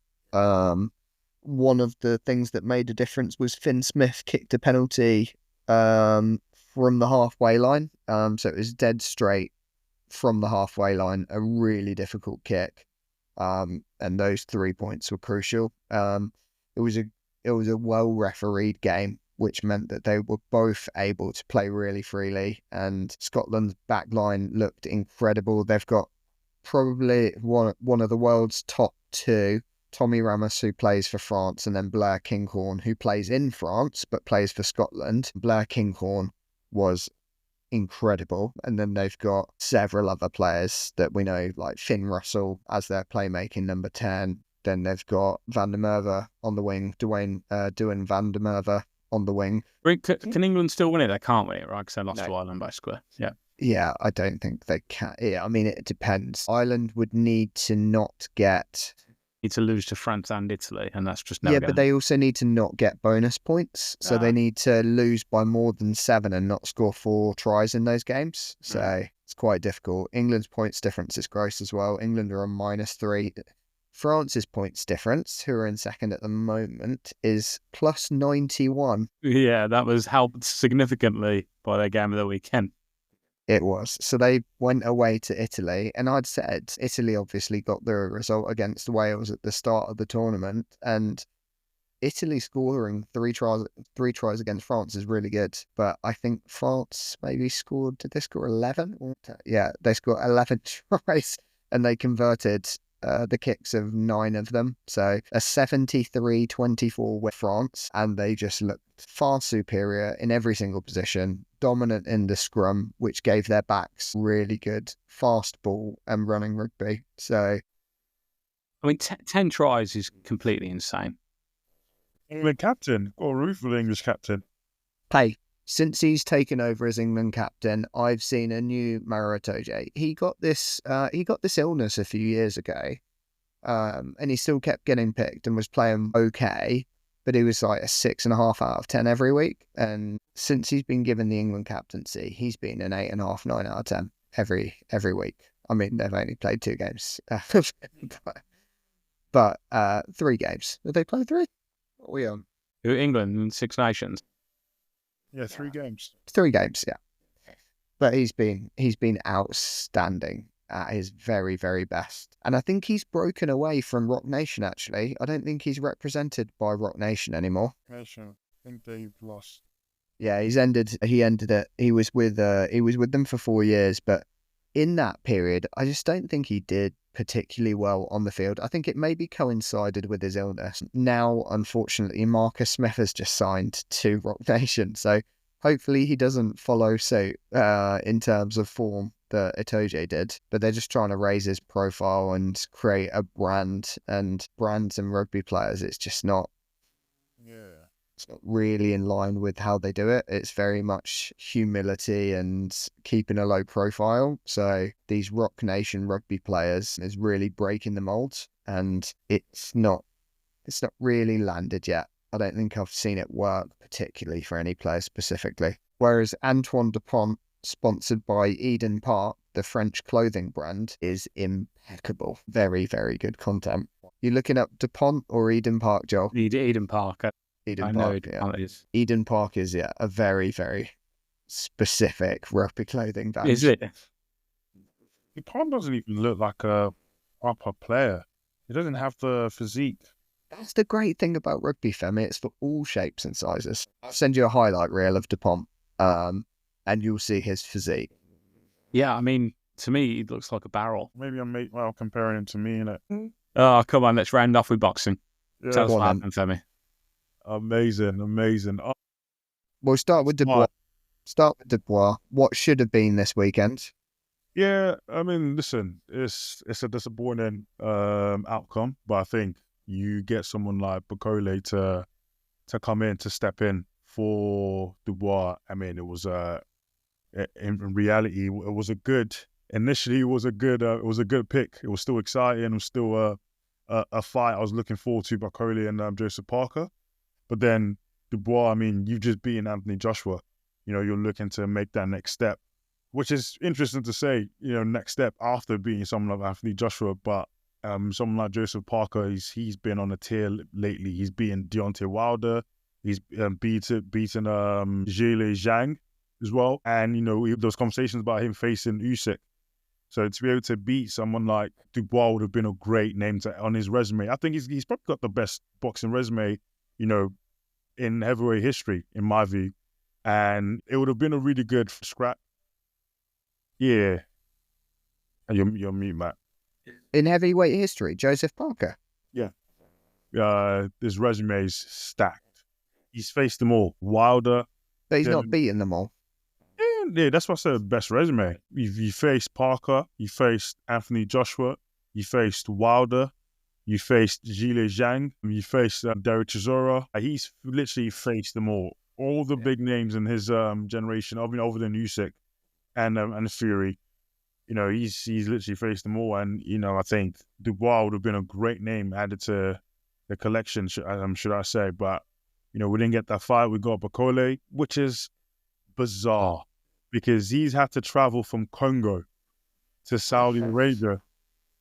Speaker 2: One of the things that made a difference was Finn Smith kicked a penalty from the halfway line. So it was dead straight from the halfway line, a really difficult kick. And those 3 points were crucial. It was a well refereed game, which meant that they were both able to play really freely. And Scotland's backline looked incredible. They've got probably one of the world's top 2, Tommy Ramos, who plays for France, and then Blair Kinghorn, who plays in France but plays for Scotland. Blair Kinghorn was incredible. And then they've got several other players that we know, like Finn Russell as their playmaking number 10, Then they've got Van der Merwe on the wing, Duane Van der Merwe on the wing.
Speaker 3: Can England still win it? They can't win it, right? Because they lost to Ireland basically. Yeah.
Speaker 2: Yeah, I don't think they can. Yeah, I mean, it depends. Ireland would need to not get...
Speaker 3: Need to lose to France and Italy, and that's just never
Speaker 2: Yeah, but they also need to not get bonus points. So they need to lose by more than 7 and not score 4 tries in those games. So it's quite difficult. England's points difference is gross as well. England are on -3. France's points difference, who are in second at the moment, is +91.
Speaker 3: Yeah, that was helped significantly by their game of the weekend.
Speaker 2: It was. So they went away to Italy, and I'd said Italy obviously got the result against Wales at the start of the tournament, and Italy scoring three tries against France is really good. But I think France maybe scored, did they score 11? Yeah, they scored 11 tries, and they converted the kicks of 9 of them. So a 73-24 with France, and they just looked far superior in every single position, dominant in the scrum, which gave their backs really good fast ball and running rugby. So,
Speaker 3: I mean, 10 tries is completely insane.
Speaker 4: England captain, or root for the English captain.
Speaker 2: Hey, since he's taken over as England captain, I've seen a new Maro Itoje. He got this illness a few years ago, and he still kept getting picked and was playing okay, but he was like a 6.5 out of 10 every week. And since he's been given the England captaincy, he's been an 8.5, 9 out of 10 every week. I mean, they've only played 2 games, but 3 games. Did they play 3? What are we on?
Speaker 3: England and Six Nations.
Speaker 4: Yeah, 3 games.
Speaker 2: 3 games, yeah. But he's been outstanding at his very, very best. And I think he's broken away from Rock Nation, actually. I don't think he's represented by Rock Nation anymore.
Speaker 4: I think they've lost.
Speaker 2: Yeah, he ended it. He was with them for 4 years, but in that period, I just don't think he did particularly well on the field. I think it maybe coincided with his illness. Now, unfortunately, Marcus Smith has just signed to Rock Nation, so hopefully he doesn't follow suit in terms of form that Itoje did. But they're just trying to raise his profile and create a brand, and brands and rugby players, it's just not.
Speaker 4: Yeah.
Speaker 2: It's not really in line with how they do it. It's very much humility and keeping a low profile. So these Rock Nation rugby players is really breaking the mold, and it's not really landed yet. I don't think I've seen it work particularly for any player specifically. Whereas Antoine Dupont, sponsored by Eden Park, the French clothing brand, is impeccable. Very, very good content. You looking up Dupont or Eden Park, Joel?
Speaker 3: Eden Park.
Speaker 2: Eden Park is a very, very specific rugby clothing brand.
Speaker 3: Is it?
Speaker 4: Dupont doesn't even look like a proper player. He doesn't have the physique.
Speaker 2: That's the great thing about rugby, Femi. It's for all shapes and sizes. I'll send you a highlight reel of Dupont, and you'll see his physique.
Speaker 3: Yeah, I mean, to me, he looks like a barrel.
Speaker 4: Maybe I'm comparing him to me, innit?
Speaker 3: Oh, come on, let's round off with boxing.
Speaker 4: Yeah.
Speaker 3: Tell us what happened, Femi.
Speaker 4: Amazing. Oh,
Speaker 2: We'll start with Dubois. What should have been this weekend?
Speaker 4: yeah, I mean, listen, it's a disappointing outcome, but I think you get someone like Bukole to come in, to step in for Dubois. I mean, it was in reality, it was a good. Initially, it was a good pick. It was still exciting. It was still a fight I was looking forward to, Bukole and Joseph Parker. But then Dubois, I mean, you've just beaten Anthony Joshua. You know, you're looking to make that next step, which is interesting to say, you know, next step after beating someone like Anthony Joshua. But someone like Joseph Parker, he's been on a tear lately. He's beaten Deontay Wilder. He's beaten Zhile Zhang as well. And, you know, there was conversations about him facing Usyk. So to be able to beat someone like Dubois would have been a great name on his resume. I think he's probably got the best boxing resume, you know, in heavyweight history, in my view. And it would have been a really good scrap. Yeah. You're mute, Matt.
Speaker 2: In heavyweight history, Joseph Parker?
Speaker 4: Yeah. His resume is stacked. He's faced them all. Wilder.
Speaker 2: But he's not beaten them all.
Speaker 4: Yeah, that's why I said best resume. You faced Parker, you faced Anthony Joshua, you faced Wilder, You faced Zhile Zhang. You faced Derek Chisora. He's literally faced them all the big names in his generation. I mean, other than Usyk and Fury. He's literally faced them all, and I think Dubois would have been a great name added to the collection, should I say? But we didn't get that fight. We got Bakole, which is bizarre because he's had to travel from Congo to Saudi Arabia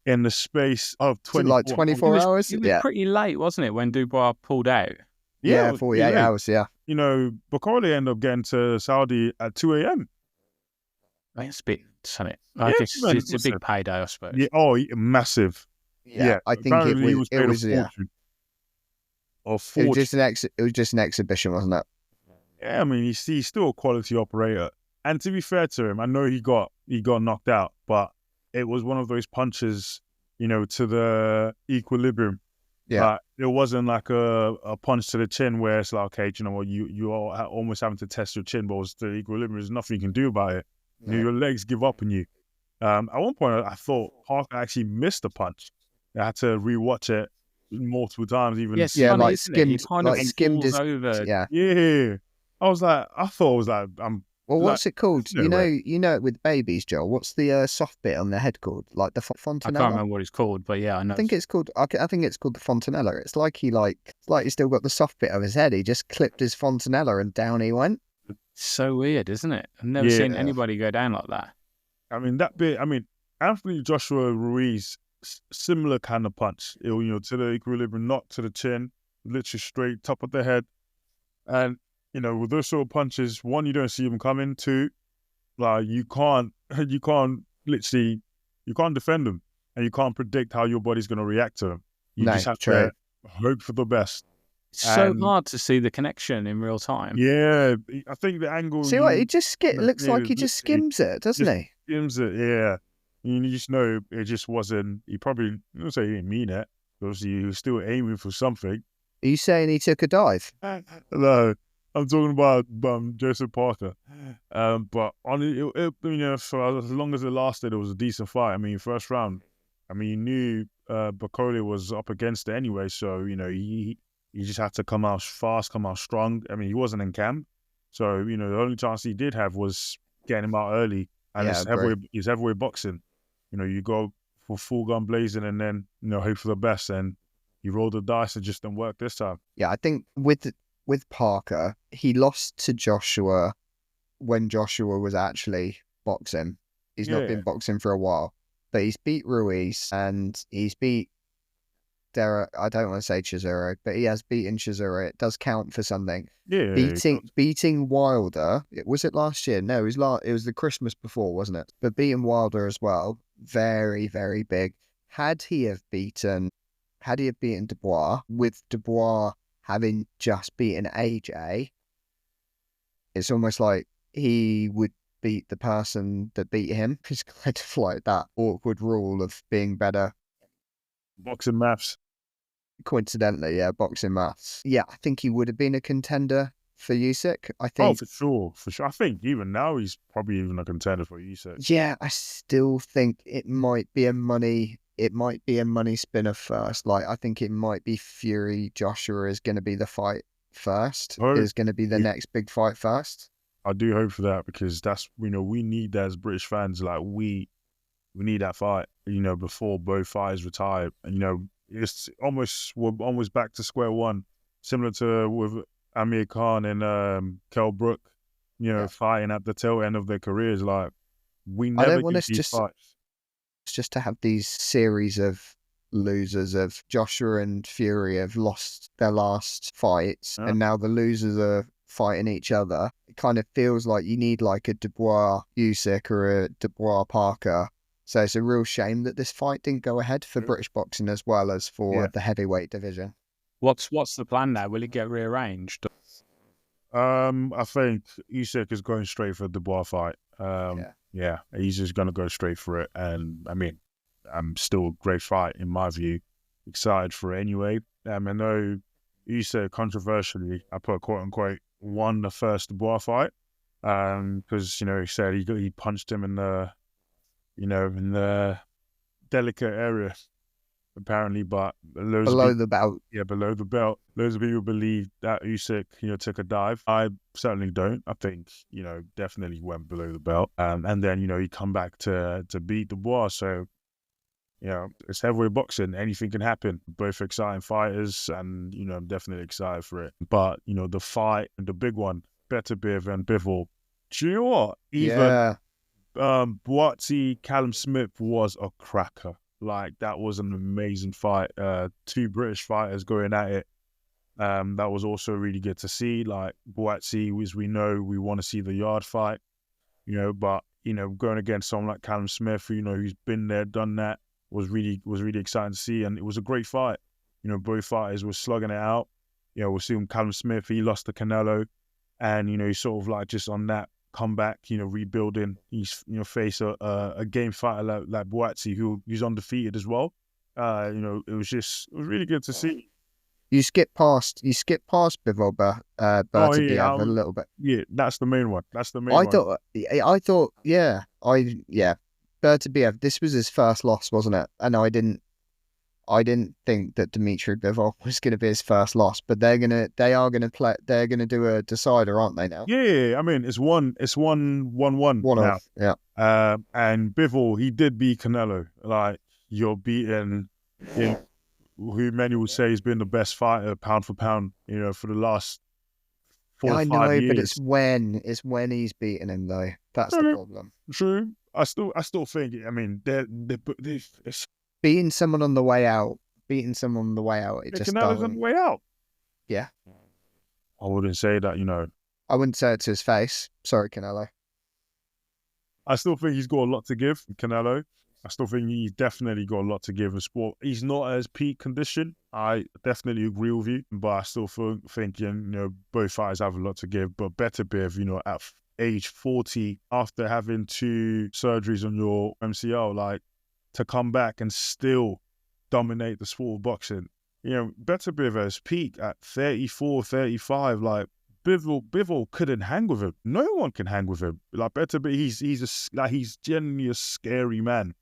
Speaker 4: in the space of
Speaker 2: 24 hours.
Speaker 3: It was pretty late, wasn't it, when Dubois pulled out?
Speaker 2: Yeah, 48 hours. Yeah.
Speaker 4: Bakole ended up getting to Saudi at 2 a.m.
Speaker 3: It's a bit, isn't it? It's a big payday, I suppose.
Speaker 4: Yeah, massive.
Speaker 2: Yeah, I think
Speaker 4: apparently
Speaker 2: it was
Speaker 4: yeah. Or
Speaker 2: it was just an exhibition, wasn't it?
Speaker 4: Yeah, I mean, he's still a quality operator. And to be fair to him, I know he got knocked out, but it was one of those punches, to the equilibrium.
Speaker 2: Yeah.
Speaker 4: It wasn't like a punch to the chin where it's like, okay, you know what, you are almost having to test your chin, but it's the equilibrium. There's nothing you can do about it. Yeah. Your legs give up on you. At one point, I thought Parker actually missed a punch. I had to rewatch it multiple times. Even
Speaker 3: funny,
Speaker 2: skimmed his
Speaker 3: over.
Speaker 4: Yeah. I thought it was like
Speaker 2: Well, what's it called? You know it with babies, Joel. What's the soft bit on the head called? Like the fontanella?
Speaker 3: I can't remember what it's called, but yeah, I know.
Speaker 2: I think it's called the fontanella. It's like he's still got the soft bit of his head. He just clipped his fontanella and down he went.
Speaker 3: So weird, isn't it? I've never seen anybody go down like that.
Speaker 4: I mean, that bit. I mean, Anthony Joshua Ruiz, similar kind of punch. To the equilibrium, not to the chin, literally straight top of the head. And with those sort of punches, one, you don't see them coming. Two, like you can't defend them, and you can't predict how your body's going to react to them. You just have to hope for the best.
Speaker 3: It's so hard to see the connection in real time.
Speaker 4: Yeah, I think the angle.
Speaker 2: See what he just looks like he just skims it, doesn't he?
Speaker 4: Skims it, yeah. You just know it just wasn't. He probably, I don't say he didn't mean it. Obviously, he was still aiming for something.
Speaker 2: Are you saying he took a dive?
Speaker 4: No, I'm talking about Joseph Parker. But on it, for as long as it lasted, it was a decent fight. I mean, first round. I mean, you knew Bakole was up against it anyway, so he just had to come out fast, come out strong. I mean, he wasn't in camp, so the only chance he did have was getting him out early. And it's heavyweight boxing. You go for full gun blazing, and then hope for the best. And he rolled the dice and just didn't work this time.
Speaker 2: Yeah, I think with Parker, he lost to Joshua when Joshua was actually boxing. He's not been boxing for a while, but he's beat Ruiz and he's beat Derek. I don't want to say Chisora, but he has beaten Chisora. It does count for something.
Speaker 4: Yeah,
Speaker 2: beating Wilder. Was it last year? No, it was the Christmas before, wasn't it? But beating Wilder as well, very, very big. Had he have beaten Dubois, with Dubois having just beaten AJ, it's almost like he would beat the person that beat him. It's kind of like that awkward rule of being better.
Speaker 4: Boxing maths.
Speaker 2: Coincidentally, yeah, boxing maths. Yeah, I think he would have been a contender for Usyk. I think.
Speaker 4: Oh, for sure. I think even now he's probably even a contender for Usyk.
Speaker 2: Yeah, I still think it might be a money spinner first. Like, I think it might be Fury Joshua is going to be the fight first. Is going to be the next big fight first.
Speaker 4: I do hope for that, because that's, we need that as British fans. Like, we need that fight, before both fighters retire. And, we're almost back to square one, similar to with Amir Khan and Kell Brook, fighting at the tail end of their careers. Like, we never
Speaker 2: I don't want us
Speaker 4: fights.
Speaker 2: Just to have these series of losers. Of Joshua and Fury have lost their last fights, and now the losers are fighting each other. It kind of feels like you need like a Dubois Usyk or a Dubois Parker. So it's a real shame that this fight didn't go ahead for British boxing as well as for the heavyweight division.
Speaker 3: What's the plan now? Will it get rearranged?
Speaker 4: I think Usyk is going straight for the Dubois fight. Yeah, he's just going to go straight for it. And I mean, still a great fight in my view. Excited for it anyway. I know Usyk, controversially, I put quote unquote, won the first Dubois fight. Because, he said he punched him in the delicate area. apparently, but loads of
Speaker 2: Below
Speaker 4: people,
Speaker 2: the belt.
Speaker 4: yeah, below the belt. Loads of people believe that Usyk, took a dive. I certainly don't. I think, definitely went below the belt. And then, he come back to beat Dubois. So, it's heavyweight boxing. Anything can happen. Both exciting fighters, and I'm definitely excited for it. But the fight, the big one, Beterbiev and Bivol. Do you know what? Even Boatsy, Callum Smith was a cracker. Like, that was an amazing fight. Two British fighters going at it. That was also really good to see. Like, Boatsy, as we know, we want to see the yard fight. But going against someone like Callum Smith, who's been there, done that, was really exciting to see, and it was a great fight. Both fighters were slugging it out. We're seeing Callum Smith, he lost to Canelo, and he's sort of like just on that comeback, rebuilding. He's face a game fighter like Boatsy, who's undefeated as well. It was really good to see.
Speaker 2: You skip past Bivol Beterbiev a little bit.
Speaker 4: Yeah, that's the main one. I
Speaker 2: thought, Beterbiev, this was his first loss, wasn't it? And I didn't think that Dimitri Bivol was going to be his first loss, but they're going to do a decider, aren't they now?
Speaker 4: Yeah. I mean, it's 1-1 now.
Speaker 2: Yeah.
Speaker 4: And Bivol, he did beat Canelo. Like, you're beating who many would say has been the best fighter pound for pound, for the last 4 or 5 years.
Speaker 2: I know, but it's when he's beating him though. That's the problem.
Speaker 4: True. I still think. I mean, it's
Speaker 2: beating someone on the way out. It just
Speaker 4: Canelo's on the way out.
Speaker 2: Yeah.
Speaker 4: I wouldn't say that.
Speaker 2: I wouldn't say it to his face. Sorry, Canelo.
Speaker 4: I still think he's got a lot to give, Canelo. I still think he's definitely got a lot to give in sport. He's not as peak condition. I definitely agree with you, but I still think both fighters have a lot to give. But Beterbiev, at age 40, after having 2 surgeries on your MCL, like, to come back and still dominate the sport of boxing. Beterbiev at his peak at 34, 35, like, Bivol couldn't hang with him. No one can hang with him. Like, Beterbiev, he's genuinely a scary man.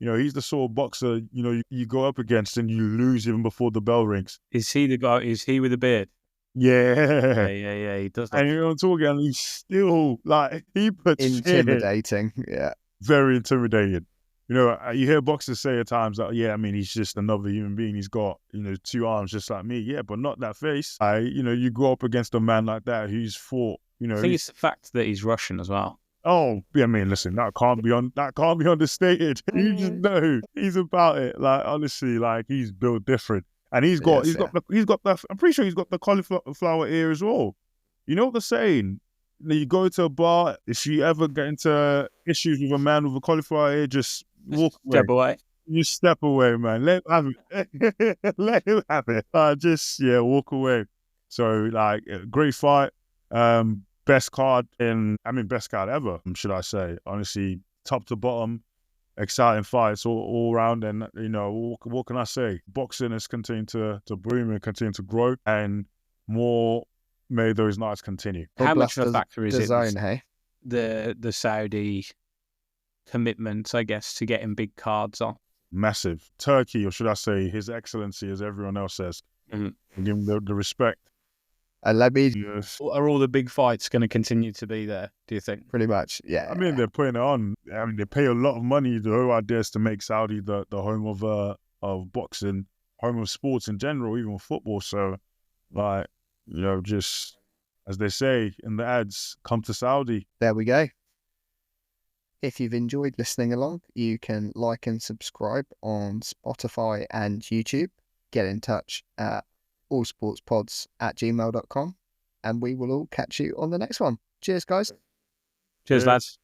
Speaker 4: He's the sort of boxer, you go up against and you lose even before the bell rings.
Speaker 3: Is he the guy? Is he with the beard?
Speaker 4: Yeah.
Speaker 3: Yeah. He does.
Speaker 4: And I'm talking, and he's still, like, he puts
Speaker 2: intimidating. Yeah.
Speaker 4: Very intimidating. You hear boxers say at times that, he's just another human being. He's got, 2 arms just like me. Yeah, but not that face. You go up against a man like that who's fought,
Speaker 3: I think it's the fact that he's Russian as well.
Speaker 4: Oh, listen, that can't be understated. You just know he's about it. Like, honestly, like, he's built different. And he's got the I'm pretty sure he's got the cauliflower ear as well. You know what they're saying? You go to a bar, if you ever get into issues with a man with a cauliflower ear, just walk away.
Speaker 3: Step away.
Speaker 4: You step away, man. Let him have it. Let him have it. Walk away. So, like, great fight. Best card ever, should I say. Honestly, top to bottom, exciting fights all around. And, what can I say? Boxing has continued to boom and continue to grow, and more may those nights continue.
Speaker 3: How much of a factor is
Speaker 2: it?
Speaker 3: The Saudi commitment, I guess, to getting big cards on?
Speaker 4: Massive. Turkey, or should I say His Excellency, as everyone else says. Mm-hmm. Give him the respect.
Speaker 2: Yes.
Speaker 3: Are all the big fights going to continue to be there, do you think?
Speaker 2: Pretty much, yeah.
Speaker 4: I mean, they're putting it on. I mean, they pay a lot of money. The whole idea is to make Saudi the home of boxing, home of sports in general, even football. So, like, just as they say in the ads, come to Saudi.
Speaker 2: There we go. If you've enjoyed listening along, you can like and subscribe on Spotify and YouTube. Get in touch at allsportspods@gmail.com, and we will all catch you on the next one. Cheers, guys.
Speaker 3: Cheers, lads.